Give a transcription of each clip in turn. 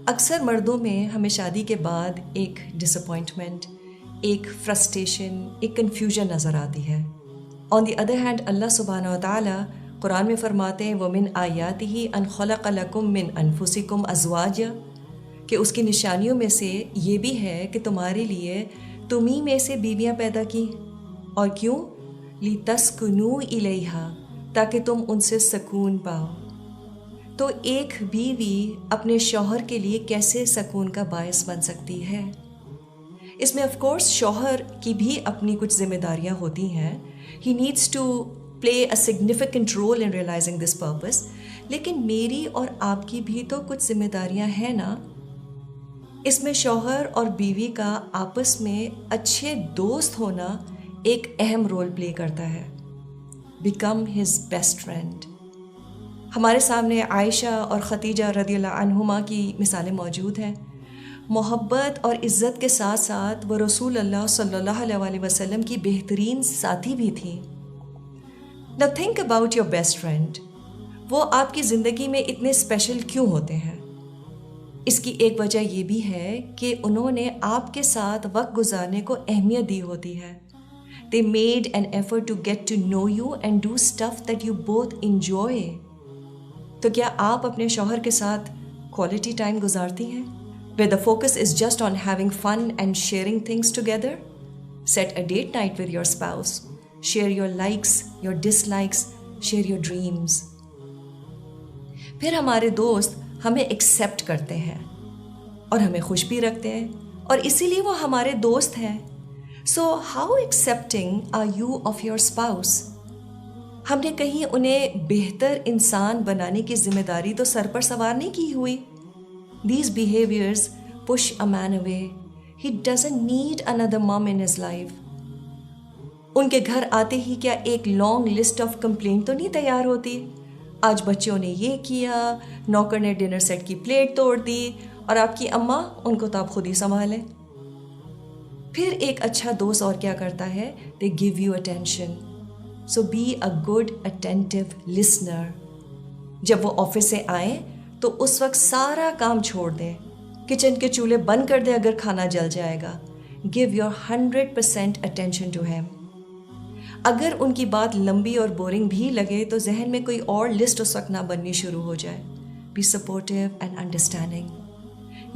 اکثر مردوں میں ہمیں شادی کے بعد ایک ڈس اپوائنٹمنٹ، ایک فرسٹریشن، ایک کنفیوژن نظر آتی ہے۔ آن دی ادر ہینڈ اللہ سبحانہ و تعالیٰ قرآن میں فرماتے ہیں وَمِنْ آیَاتِهِ أَنْ خَلَقَ لَكُم مِّنْ أَنفُسِكُمْ أَزْوَاجًا، کہ اس کی نشانیوں میں سے یہ بھی ہے کہ تمہارے لیے تمہیں میں سے بیویاں پیدا کی، اور کیوں؟ لِتَسْكُنُوا إِلَيْهَا، تاکہ تم ان سے سکون پاؤ۔ تو ایک بیوی اپنے شوہر کے لیے کیسے سکون کا باعث بن سکتی ہے؟ اس میں آف کورس شوہر کی بھی اپنی کچھ ذمہ داریاں ہوتی ہیں، he needs to play a significant role in realising this purpose, لیکن میری اور آپ کی بھی تو کچھ ذمہ داریاں ہیں نا۔ اس میں شوہر اور بیوی کا آپس میں اچھے دوست ہونا ایک اہم رول پلے کرتا ہے۔ Become his best friend. ہمارے سامنے عائشہ اور ختیجہ رضی اللہ عنہما کی مثالیں موجود ہیں۔ محبت اور عزت کے ساتھ ساتھ وہ رسول اللہ صلی اللہ علیہ وسلم کی بہترین ساتھی بھی تھیں۔ Now think about your best friend۔ وہ آپ کی زندگی میں اتنے اسپیشل کیوں ہوتے ہیں؟ اس کی ایک وجہ یہ بھی ہے کہ انہوں نے آپ کے ساتھ وقت گزارنے کو اہمیت دی ہوتی ہے۔ They made an effort to get to know you and do stuff that you both enjoy۔ تو کیا آپ اپنے شوہر کے ساتھ کوالٹی ٹائم گزارتی ہیں where the focus is just on having fun and sharing things together? Set a date night with your spouse. Share your likes, your dislikes, share your dreams۔ پھر ہمارے دوست ہمیں ایکسیپٹ کرتے ہیں اور ہمیں خوش بھی رکھتے ہیں، اور اسی لیے وہ ہمارے دوست ہیں۔ So how accepting are you of your spouse؟ ہم نے کہیں انہیں بہتر انسان بنانے کی ذمہ داری تو سر پر سوار نہیں کی ہوئی۔ These behaviors push a man away۔ He doesn't need another mom in his life۔ ان کے گھر آتے ہی کیا ایک لانگ لسٹ آف کمپلینٹ تو نہیں تیار ہوتی؟ آج بچوں نے یہ کیا، نوکر نے ڈنر سیٹ کی پلیٹ توڑ دی، اور آپ کی اماں ان کو تو آپ خود ہی سنبھالیں۔ پھر ایک اچھا دوست اور کیا کرتا ہے؟ They give you attention۔ So be a good attentive listener۔ جب وہ آفس سے آئیں تو اس وقت سارا کام چھوڑ دیں، کچن کے چولہے بند کر دیں اگر کھانا جل جائے گا۔ Give your 100% attention to him۔ اگر ان کی بات لمبی اور بورنگ بھی لگے تو ذہن میں کوئی اور لسٹ اس وقت نہ بننی شروع ہو جائے۔ Be supportive and understanding۔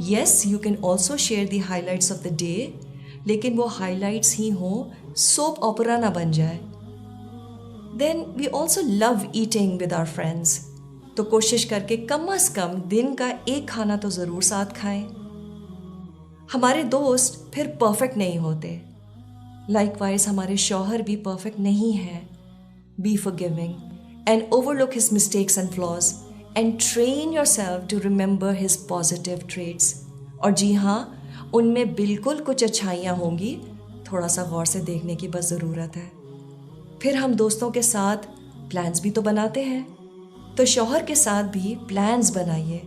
Yes, you can also share the highlights of the day، لیکن وہ ہائی لائٹس ہی ہوں، سوپ اوپرا نہ بن جائے۔ Then we also love eating with our friends۔ تو کوشش کر کے کم از کم دن کا ایک کھانا تو ضرور ساتھ کھائیں۔ ہمارے دوست پھر پرفیکٹ نہیں ہوتے، لائک وائز ہمارے شوہر بھی پرفیکٹ نہیں ہیں۔ Be forgiving and overlook his mistakes and flaws and train yourself to remember his positive traits۔ اور جی ہاں، ان میں بالکل کچھ اچھائیاں ہوں گی، تھوڑا سا غور سے دیکھنے کی بس ضرورت ہے۔ پھر ہم دوستوں کے ساتھ پلانز بھی تو بناتے ہیں، تو شوہر کے ساتھ بھی پلانز بنائیے۔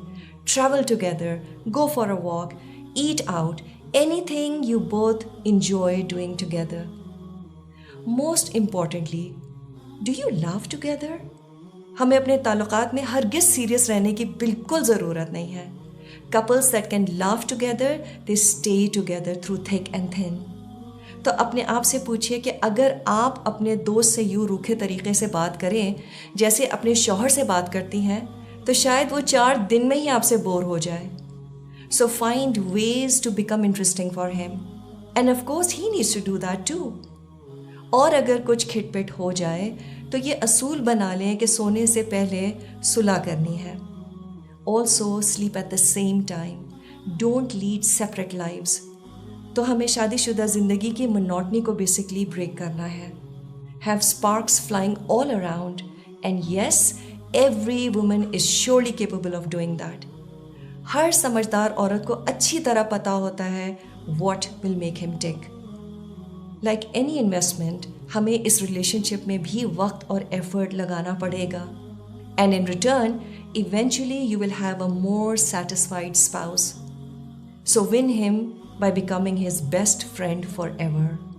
Travel together, go for a walk, eat out, anything you both enjoy doing together. Most importantly, do you love together? ہمیں اپنے تعلقات میں ہرگز سیریس رہنے کی بالکل ضرورت نہیں ہے۔ Couples that can laugh together, they stay together through thick and thin۔ تو اپنے آپ سے پوچھئے کہ اگر آپ اپنے دوست سے یوں روکھے طریقے سے بات کریں جیسے اپنے شوہر سے بات کرتی ہیں تو شاید وہ 4 دن میں ہی آپ سے بور ہو جائے۔ So find ways to become interesting for him and of course he needs to do that too۔ اور اگر کچھ کھٹ پٹ ہو جائے تو یہ اصول بنا لیں کہ سونے سے پہلے صلح کرنی ہے۔ Also sleep at the same time۔ Don't lead separate lives۔ تو ہمیں شادی شدہ زندگی کی monotony کو بیسکلی بریک کرنا ہے۔ Have sparks flying all around and yes, every woman is surely capable of doing that۔ ہر سمجھدار عورت کو اچھی طرح پتہ ہوتا ہے what will make him tick۔ Like any investment، ہمیں اس ریلیشن شپ میں بھی وقت اور ایفرٹ لگانا پڑے گا۔ And in return, eventually you will have a more satisfied spouse۔ So win him by becoming his best friend forever۔